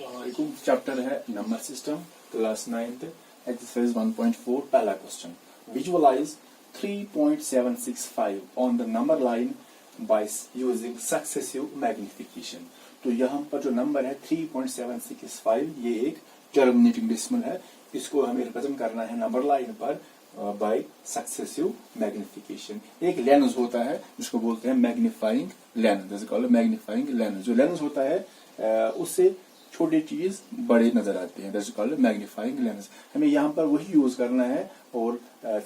एक चैप्टर है number system class 9th exercise 1.4 पहला question visualise 3.765 on the number line by using successive magnification. तो यहाँ पर जो नंबर है 3.765 ये एक टर्मिनेटिंग डेसिमल है, इसको हमें रिप्रेजेंट करना है नंबर लाइन पर बाय सक्सेसिव मैग्निफिकेशन। एक लेंस होता है जिसको बोलते हैं मैग्नीफाइंग लेंस, मैग्नीफाइंग लेंस। जो लेंस होता है उससे छोटी चीज बड़े नजर आते हैं, दैट्स कॉल्ड मैग्नीफाइंग लेंस। हमें यहाँ पर वही यूज करना है और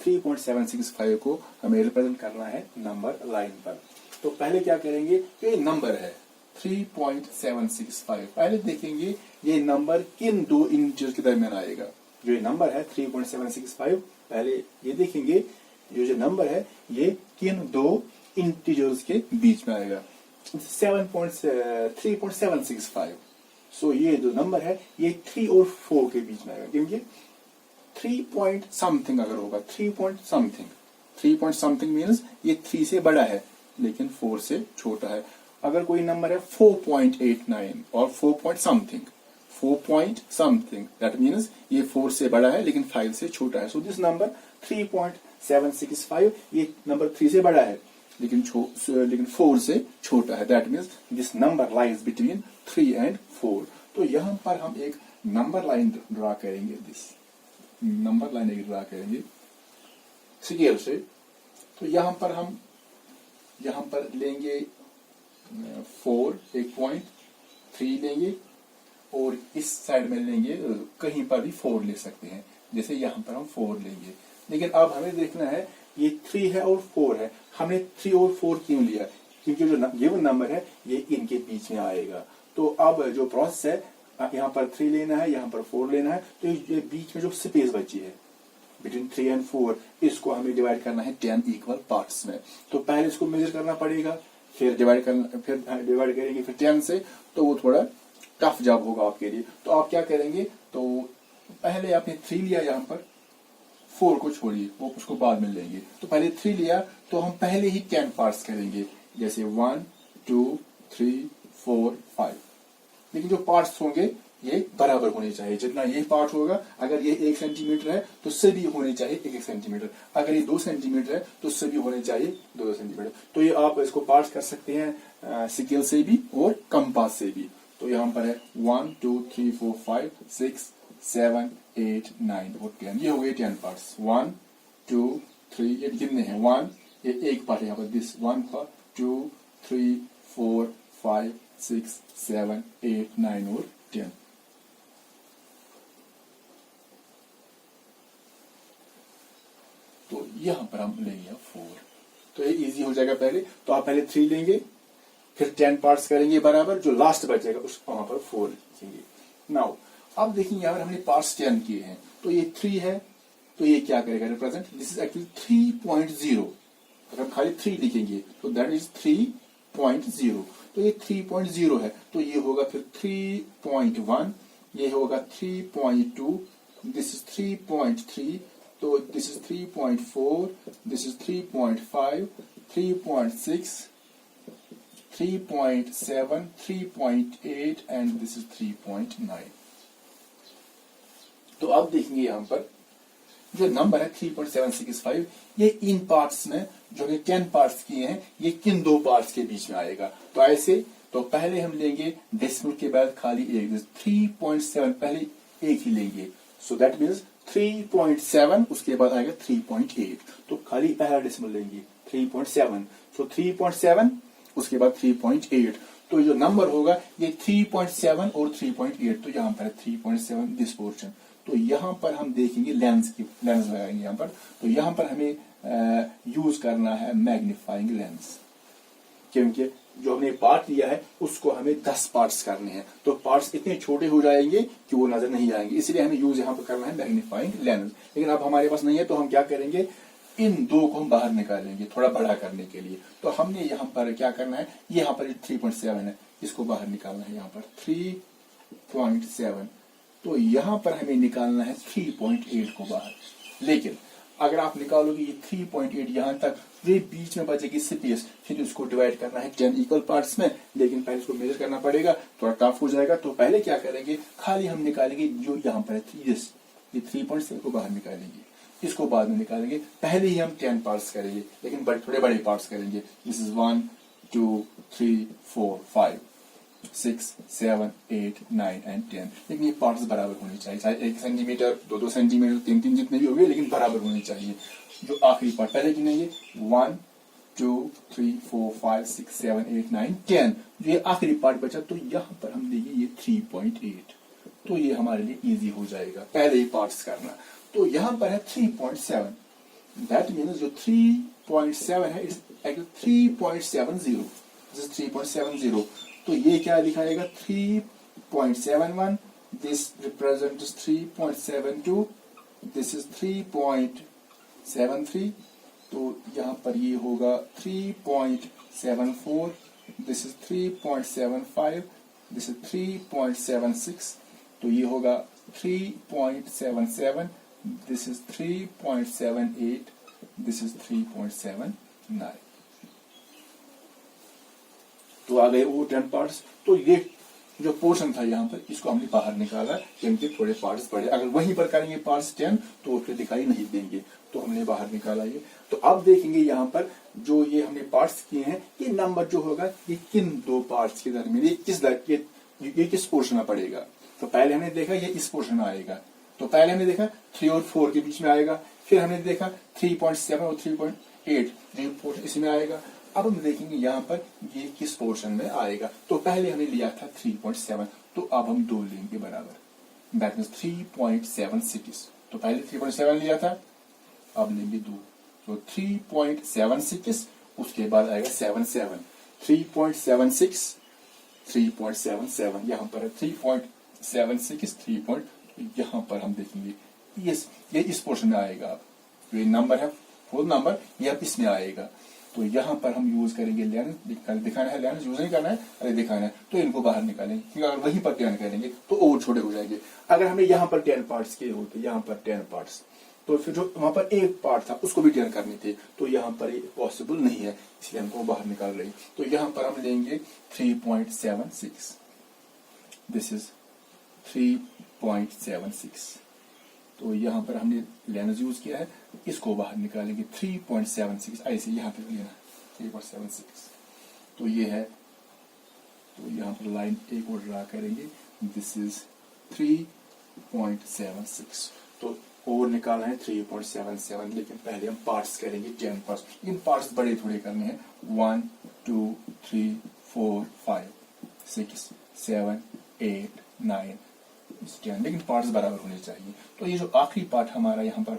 3.765 को हमें रिप्रेजेंट करना है नंबर लाइन पर। तो पहले क्या करेंगे, ये नंबर है 3.765। पहले देखेंगे ये नंबर किन दो इंटीजर्स के दरमियान आएगा। जो ये नंबर है 3.765, पहले ये देखेंगे जो नंबर है ये किन दो इंटीजर्स के बीच में आएगा। 3.765। सो ये जो नंबर है ये 3 और 4 के बीच में आएगा, क्योंकि 3 पॉइंट समथिंग अगर होगा 3 पॉइंट समथिंग मीन्स ये 3 से बड़ा है लेकिन 4 से छोटा है। अगर कोई नंबर है 4.89 और 4 पॉइंट समथिंग दैट मीन्स ये 4 से बड़ा है लेकिन 5 से छोटा है। सो दिस नंबर 3.765 ये नंबर 3 से बड़ा है लेकिन 4 से छोटा है, that means this number lies between 3 and 4। तो यहाँ पर हम एक नंबर लाइन ड्रा करेंगे, दिस नंबर लाइन एक ड्रा करेंगे स्केल से। तो यहाँ पर हम लेंगे 4 एक पॉइंट, 3 लेंगे और इस साइड में लेंगे, कहीं पर भी 4 ले सकते हैं, जैसे यहाँ पर हम 4 लेंगे। लेकिन अब हमें देखना है ये 3 है और 4 है, हमने 3 और 4 क्यों लिया, क्योंकि जो गिवन नंबर है ये इनके बीच में आएगा। तो अब जो प्रोसेस है, यहाँ पर 3 लेना है, यहाँ पर 4 लेना है, तो ये बीच में जो स्पेस बची है बिटवीन 3 and 4 इसको हमें डिवाइड करना है 10 इक्वल पार्ट्स में। तो पहले इसको मेजर करना पड़ेगा, फिर डिवाइड करेंगे फिर 10 से, तो वो थोड़ा टफ जॉब होगा आपके लिए। तो आप क्या करेंगे, तो पहले आपने 3 लिया, यहाँ पर 4 को छोड़िए, वो उसको बाद में लेंगे। तो पहले 3 लिया तो हम पहले ही 10 पार्ट्स करेंगे, जैसे 1 2 3 4 5। लेकिन जो पार्ट्स होंगे ये बराबर होने चाहिए, जितना ये पार्ट होगा, अगर ये 1 सेंटीमीटर है तो सभी होने चाहिए 1 सेंटीमीटर, अगर ये 2 सेंटीमीटर है तो सभी होने चाहिए 2 सेंटीमीटर। तो ये आप इसको पार्ट्स कर सकते हैं स्केल से भी और कंपास से भी। तो यहाँ पर है 1 2 3 4 5 6 7 8 9 और 10, ये हो गए 10 पार्ट्स। 1 2 3, ये कितने हैं 1, ये एक पार्ट है यहाँ पर, दिस 1 2 3 4 5 6 7 8 9 और 10। तो यहाँ पर हम लेंगे 4, तो ये इजी हो जाएगा। पहले तो आप पहले 3 लेंगे, फिर 10 पार्ट्स करेंगे बराबर, जो लास्ट बचेगा उस वहां पर 4 लिखेंगे। नाउ अब देखिए यहाँ पर हमने पार्ट्स 10 किए हैं, तो ये 3 है, तो ये क्या करेगा रिप्रेजेंट, दिस इज एक्चुअली 3.0। अगर खाली 3 लिखेंगे तो दैट इज 3.0, तो ये 3.0 है, तो ये होगा फिर 3.1, ये होगा 3.2, दिस इज 3.3, तो this is 3.4, this is 3.5, 3.6, 3.7, 3.8 and this is 3.9। तो अब देखेंगे यहाँ पर जो नंबर है 3.765, ये इन पार्ट्स में जो कि 10 पार्ट्स किए हैं, ये किन दो पार्ट्स के बीच में आएगा। तो ऐसे, तो पहले हम लेंगे डेसिमल के बाद खाली एक, 3.7 पहले एक ही लेंगे, सो दैट मीन्स 3.7, उसके बाद आएगा 3.8, तो खाली पहला डेसिमल लेंगे 3.7, सो 3.7 उसके बाद 3.8। तो जो नंबर होगा ये 3.7 और 3.8, तो यहाँ पर है 3.7 दिस पोर्शन। तो यहाँ पर हम देखेंगे लेंस लगाएंगे यहाँ पर, तो यहाँ पर हमें यूज करना है मैग्नीफाइंग लेंस, क्योंकि जो हमने पार्ट लिया है उसको हमें 10 पार्ट्स करने हैं, तो पार्ट्स इतने छोटे हो जाएंगे कि वो नजर नहीं आएंगे, इसलिए हमें यूज यहाँ पर करना है मैग्नीफाइंग लेंस। लेकिन अब हमारे पास नहीं है, तो हम क्या करेंगे, इन दो को हम बाहर निकालेंगे थोड़ा बड़ा करने के लिए। तो हमने यहाँ पर क्या करना है, यहाँ पर 3.7 है, इसको बाहर निकालना है यहाँ पर 3.7, तो यहाँ पर हमें निकालना है 3.8 को बाहर। लेकिन अगर आप निकालोगे ये 3.8 यहाँ तक, ये बीच में बचेगी स्पेस, फिर उसको डिवाइड करना है 10 इक्वल पार्ट्स में, लेकिन पहले इसको मेजर करना पड़ेगा, थोड़ा टफ हो जाएगा। तो पहले क्या करेंगे, खाली हम निकालेंगे जो यहाँ पर है ये 3.7 को बाहर निकालेंगे, इसको बाद में निकालेंगे। पहले ही हम 10 पार्ट्स करेंगे, लेकिन थोड़े बड़े पार्ट्स करेंगे। This is 1 2 3 4 5 6 7 8 9 and 10। लेकिन ये पार्ट्स बराबर होने चाहिए, चाहे 1 सेंटीमीटर 2 सेंटीमीटर 3 जितने भी होंगे, लेकिन बराबर होने चाहिए। जो आखिरी पार्ट पहले गिनेंगे 1 2 3 4 5 6 7 8 9 10। जो ये आखिरी पार्ट बचा, तो यहाँ पर हम देंगे ये 3.8। तो ये हमारे लिए इजी हो जाएगा पहले ही पार्ट्स करना। तो यहाँ पर है 3.7, दैट मीन्स जो 3.7 है इट्स 3.70, दिस इज 3.70। तो ये क्या लिखाएगा 3.71, दिस रिप्रेजेंट्स 3.72, दिस इज 3.73। तो यहाँ पर ये होगा 3.74, दिस इज 3.75, दिस इज 3.76। तो ये होगा 3.77, दिस इज 3.78, दिस इज 3.79। तो आ गए वो 10 पार्ट्स। तो ये जो पोर्शन था यहाँ पर, इसको हमने बाहर निकाला, क्योंकि थोड़े पार्ट्स बड़े, अगर वहीं पर करेंगे पार्ट्स 10 तो उसको दिखाई नहीं देंगे, तो हमने बाहर निकाला ये। तो अब देखेंगे यहाँ पर जो ये हमने पार्ट्स किए हैं, ये नंबर जो होगा ये किन दो पार्ट्स के दरमियान, ये किस पोर्शन में पड़ेगा। तो पहले हमने देखा ये इस पोर्शन में आएगा, तो पहले हमने देखा 3 और 4 के बीच में आएगा, फिर हमने देखा 3.7 और 3.8 पोर्शन इसमें आएगा। अब हम देखेंगे यहाँ पर ये किस पोर्शन में आएगा। तो पहले हमने लिया था 3.7, तो अब हम 2 लेंगे बराबर, दैट मीन्स 3.76। तो पहले 3.7 लिया था, अब लेंगे 2, तो 3.76, उसके बाद आएगा 77, 3.76 3.77, यहाँ पर है 3.76 3. यहाँ पर हम देखेंगे ये इस पोर्शन में आएगा। अब ये नंबर है फुल नंबर, ये अब इसमें आएगा। तो यहाँ पर हम यूज करेंगे लेंस, दिखाना है लेंस, यूज नहीं करना है, अरे दिखाना है, तो इनको बाहर निकालेंगे, क्योंकि अगर वहीं पर 10 करेंगे तो और छोटे हो जाएंगे। अगर हमने यहाँ पर 10 पार्ट्स किए होते, यहाँ पर 10 पार्ट्स, तो फिर जो वहां पर एक पार्ट था उसको भी 10 करने थे, तो यहाँ पर पॉसिबल नहीं है, इसलिए हमको बाहर निकाल रहे। तो यहाँ पर हम लेंगे 3.76, दिस इज 3.76। तो यहाँ पर हमने लेंस यूज किया है, इसको बाहर निकालेंगे 3.76, ऐसे यहाँ पे लेना 3.76। तो ये है, तो यहाँ पर लाइन एक और ड्रा करेंगे, दिस इज 3.76। तो और निकालना है 3.77, लेकिन पहले हम पार्ट्स करेंगे 10 पार्ट्स। इन पार्ट्स बड़े थोड़े करने हैं, 1 2 3 4 5 6 7 8 9 10, लेकिन पार्ट्स बराबर होने चाहिए। तो ये जो आखिरी पार्ट हमारा यहाँ पर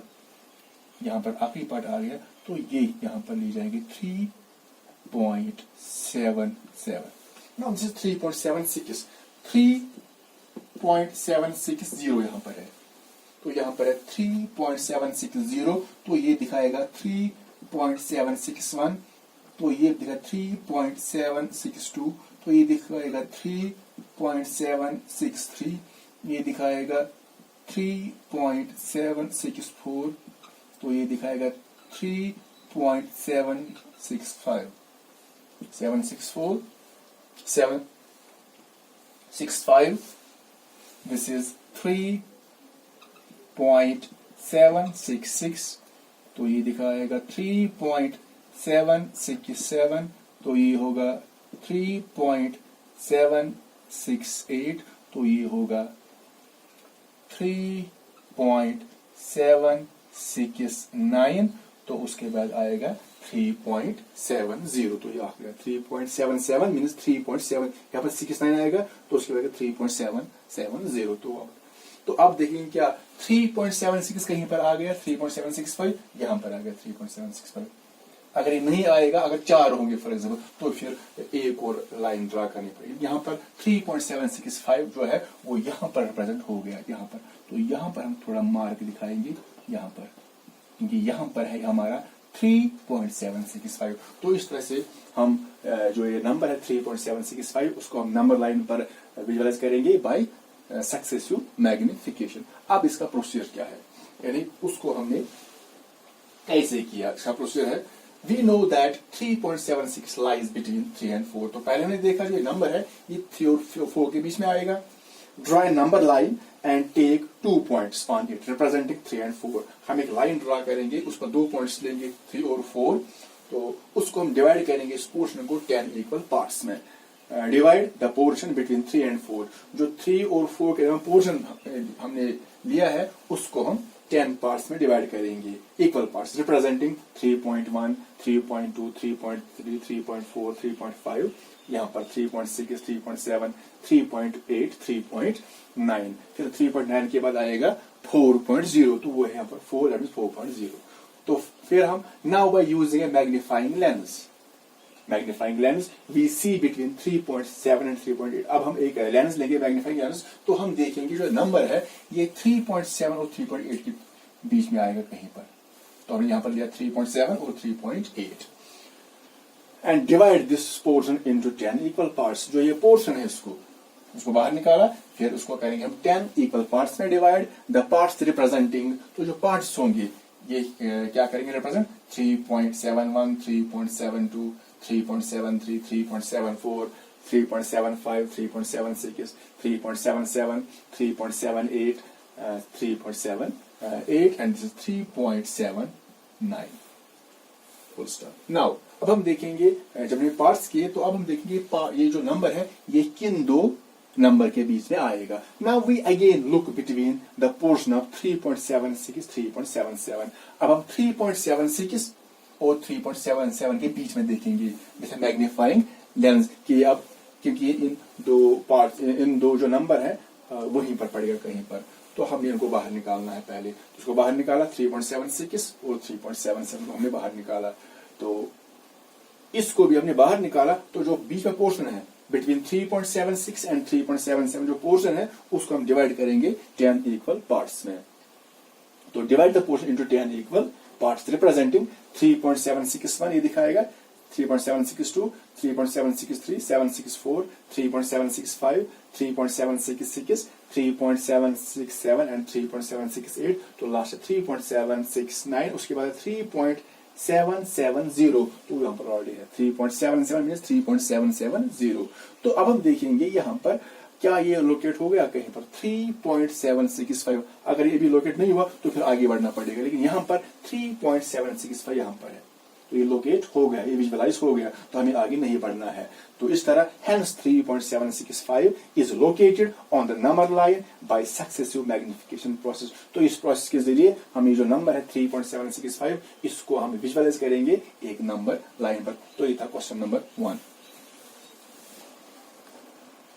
आखिरी पार्ट आ गया, तो ये यहाँ पर ले जाएंगे 3.77। नाउ दिस इज 3.76, 3.760 यहाँ पर है, तो यहाँ पर है 3.760, तो ये दिखाएगा 3.761, तो ये दिखाएगा 3.762, तो ये दिखाएगा 3.763, ये दिखाएगा 3.764, तो ये दिखाएगा 3.765, 764 765, दिस इज 3.766, तो ये दिखाएगा 3.767, तो ये होगा 3.768, तो ये होगा 3.769, तो उसके बाद आएगा 3.70, तो ये आ गया 3.77 मीन्स 3.7, यहाँ पर 69 आएगा, तो उसके बाद 3.770। तो अब देखेंगे क्या 3.76 कहीं पर आ गया, 3.765 यहाँ पर आ गया 3.765। अगर ये नहीं आएगा, अगर 4 होंगे फॉर एग्जाम्पल, तो फिर एक और लाइन ड्रा करनी पड़ेगी। यहाँ पर 3.765 जो है वो यहाँ पर रिप्रेजेंट हो गया, यहाँ पर। तो यहाँ पर हम थोड़ा मार्क दिखाएंगे यहाँ पर, क्योंकि यहाँ पर है हमारा 3.765। तो इस तरह से हम जो ये नंबर है 3.765, उसको हम नंबर लाइन पर विजुअलाइज करेंगे बाय सक्सेसिव मैग्निफिकेशन। अब इसका प्रोसीजर क्या है, यानी उसको हमने कैसे किया, इसका प्रोसीजर है we know that 3.76 lies between 3 and 4। तो पहले हमने देखा जो नंबर है ये 3 और 4 के बीच में आएगा। Draw a number line and take 2 points on it representing 3 and 4। हम एक लाइन ड्रॉ करेंगे, उस पर 2 पॉइंट्स लेंगे 3 और 4, तो उसको हम डिवाइड करेंगे इस पोर्शन को 10 इक्वल पार्ट्स में। Divide the portion between 3 and 4। जो 3 और 4 के पोर्शन हमने लिया है उसको हम 10 पार्ट्स में डिवाइड करेंगे, इक्वल पार्ट्स रिप्रेजेंटिंग 3.1, 3.2, 3.3, 3.4, 3.5, यहाँ पर 3.6, 3.7, 3.8, 3.9। फिर 3.9 के बाद आएगा 4.0, तो वो है यहाँ पर 4, दैट इज 4.0। तो फिर हम now by using a magnifying lens we see between 3.7 and 3.8। अब हम एक लेंस लेंगे मैग्नीफाइंग लेंस, तो हम देखेंगे जो नंबर है ये 3.7 और 3.8 के बीच में आएगा कहीं पर। तो हमने यहां पर लिया 3.7 और 3.8 and divide this portion into 10 equal parts. जो ये पोर्शन है उसको बाहर निकाला, फिर उसको करेंगे हम 10 इक्वल पार्ट्स में डिवाइड। द पार्ट्स रिप्रेजेंटिंग, तो जो पार्ट्स होंगे ये क्या करेंगे represent 3.71, 3.72, 3.73, 3.74, 3.75, 3.76, 3.77, 3.78, 3.78 and this is 3.79 full stop। Now अब हम देखेंगे जब हमने पार्ट्स किए तो अब हम देखेंगे ये जो नंबर है ये किन दो नंबर के बीच में आएगा। Now we again look between the portion of 3.76, 3.77। अब हम 3.76 और 3.77 के बीच में देखेंगे जैसे मैग्नीफाइंग लेंस की। अब क्योंकि इन दो जो नंबर है वहीं पर पड़ेगा कहीं पर, तो हमें इनको बाहर निकालना है। पहले उसको बाहर निकाला 3.76 और 3.77 को हमने बाहर निकाला, तो इसको भी हमने बाहर निकाला। तो जो बीच में पोर्शन है बिटवीन 3.76 एंड 3.77 जो पोर्शन है उसको हम डिवाइड करेंगे 10 इक्वल पार्ट्स में। तो divide the portion into 10 equal parts representing 3.761 ये दिखाएगा, 3.762, 3.763, 764, 3.765, 3.766, 3.767 एंड 3.768। तो लास्ट 3.769, उसके बाद 3.770, तो यहाँ पर ऑलरेडी है 3.77 मीन्स 3.770। तो अब हम देखेंगे यहाँ पर क्या ये लोकेट हो गया कहीं पर 3.765। अगर ये भी लोकेट नहीं हुआ तो फिर आगे बढ़ना पड़ेगा, लेकिन यहाँ पर 3.765 यहाँ पर है, तो ये लोकेट हो गया, ये विजुअलाइज हो गया, तो हमें आगे नहीं बढ़ना है। तो इस तरह hence 3.765 is located on the number line bye successive magnification process. तो इस प्रोसेस के जरिए हम ये जो नंबर है 3.765 इसको हम विजुअलाइज करेंगे एक नंबर लाइन पर। तो ये था क्वेश्चन नंबर 1।